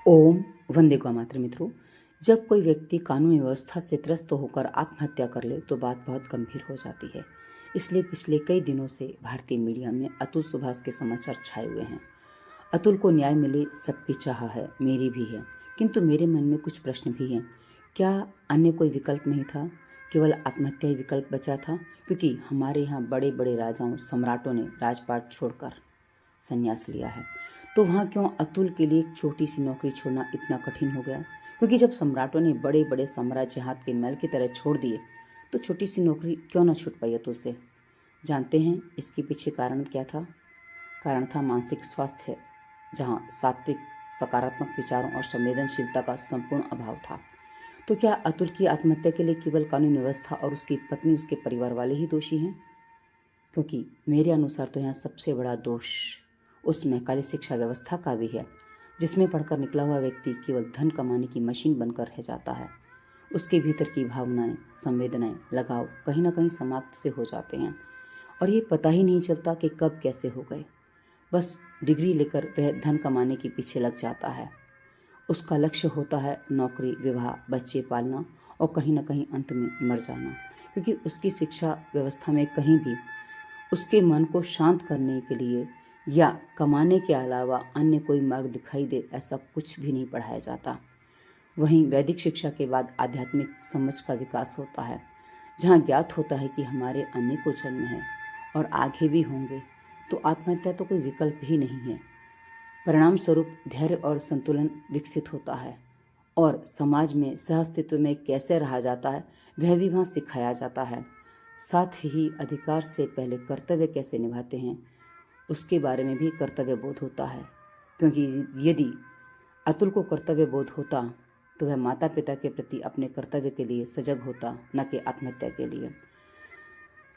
ओम वंदे गौ मातरम। मित्रों, जब कोई व्यक्ति कानूनी व्यवस्था से त्रस्त होकर आत्महत्या कर ले तो बात बहुत गंभीर हो जाती है। इसलिए पिछले कई दिनों से भारतीय मीडिया में अतुल सुभाष के समाचार छाए हुए हैं। अतुल को न्याय मिले सबकी चाह है, मेरी भी है, किंतु मेरे मन में कुछ प्रश्न भी हैं। क्या अन्य कोई विकल्प नहीं था? केवल आत्महत्या ही विकल्प बचा था? क्योंकि हमारे यहाँ बड़े बड़े राजाओं सम्राटों ने राजपाट छोड़कर संन्यास लिया है, तो वहाँ क्यों अतुल के लिए एक छोटी सी नौकरी छोड़ना इतना कठिन हो गया? क्योंकि जब सम्राटों ने बड़े बड़े साम्राज्य हाथ के मैल की तरह छोड़ दिए तो छोटी सी नौकरी क्यों ना छूट पाई अतुल से? जानते हैं इसके पीछे कारण क्या था? कारण था मानसिक स्वास्थ्य, जहाँ सात्विक सकारात्मक विचारों और संवेदनशीलता का संपूर्ण अभाव था। तो क्या अतुल की आत्महत्या के लिए केवल कानूनी व्यवस्था और उसकी पत्नी, उसके परिवार वाले ही दोषी हैं? क्योंकि मेरे अनुसार तो यहाँ सबसे बड़ा दोष उस मैकाले शिक्षा व्यवस्था का भी है, जिसमें पढ़कर निकला हुआ व्यक्ति केवल धन कमाने की मशीन बनकर रह जाता है। उसके भीतर की भावनाएं, संवेदनाएं, लगाव कहीं ना कहीं समाप्त से हो जाते हैं और ये पता ही नहीं चलता कि कब कैसे हो गए। बस डिग्री लेकर वह धन कमाने के पीछे लग जाता है। उसका लक्ष्य होता है नौकरी, विवाह, बच्चे पालना और कहीं ना कहीं अंत में मर जाना, क्योंकि उसकी शिक्षा व्यवस्था में कहीं भी उसके मन को शांत करने के लिए या कमाने के अलावा अन्य कोई मार्ग दिखाई दे, ऐसा कुछ भी नहीं पढ़ाया जाता। वहीं वैदिक शिक्षा के बाद आध्यात्मिक समझ का विकास होता है, जहाँ ज्ञात होता है कि हमारे अनेकों जन्म है और आगे भी होंगे, तो आत्महत्या तो कोई विकल्प ही नहीं है। परिणाम स्वरूप धैर्य और संतुलन विकसित होता है और समाज में सहअस्तित्व में कैसे रहा जाता है वह भी वहाँ सिखाया जाता है। साथ ही अधिकार से पहले कर्तव्य कैसे निभाते हैं उसके बारे में भी कर्तव्य बोध होता है, क्योंकि यदि अतुल को कर्तव्य बोध होता तो वह माता पिता के प्रति अपने कर्तव्य के लिए सजग होता, न कि आत्महत्या के लिए।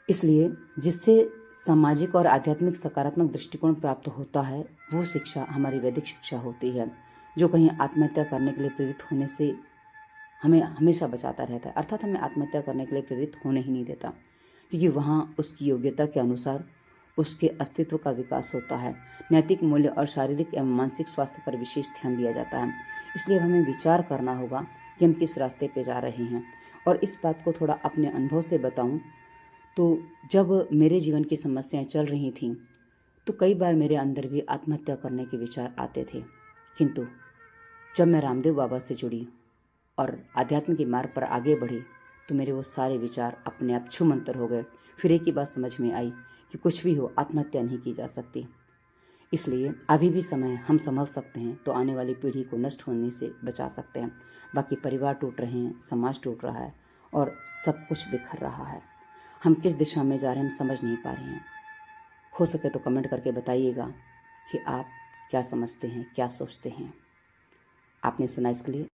इसलिए जिससे सामाजिक और आध्यात्मिक सकारात्मक दृष्टिकोण प्राप्त होता है वो शिक्षा हमारी वैदिक शिक्षा होती है, जो कहीं आत्महत्या करने के लिए प्रेरित होने से हमें हमेशा बचाता रहता है, अर्थात हमें आत्महत्या करने के लिए प्रेरित होने ही नहीं देता, क्योंकि वहाँ उसकी योग्यता के अनुसार उसके अस्तित्व का विकास होता है। नैतिक मूल्य और शारीरिक एवं मानसिक स्वास्थ्य पर विशेष ध्यान दिया जाता है। इसलिए हमें विचार करना होगा कि हम किस रास्ते पे जा रहे हैं। और इस बात को थोड़ा अपने अनुभव से बताऊं तो जब मेरे जीवन की समस्याएं चल रही थीं तो कई बार मेरे अंदर भी आत्महत्या करने के विचार आते थे, किंतु जब मैं रामदेव बाबा से जुड़ी और आध्यात्म के मार्ग पर आगे बढ़ी तो मेरे वो सारे विचार अपने आप छूमंतर हो गए। फिर एक ही बात समझ में आई कि कुछ भी हो, आत्महत्या नहीं की जा सकती। इसलिए अभी भी समय हम संभल सकते हैं तो आने वाली पीढ़ी को नष्ट होने से बचा सकते हैं। बाकी परिवार टूट रहे हैं, समाज टूट रहा है और सब कुछ बिखर रहा है। हम किस दिशा में जा रहे हैं हम समझ नहीं पा रहे हैं। हो सके तो कमेंट करके बताइएगा कि आप क्या समझते हैं, क्या सोचते हैं। आपने सुना इसके लिए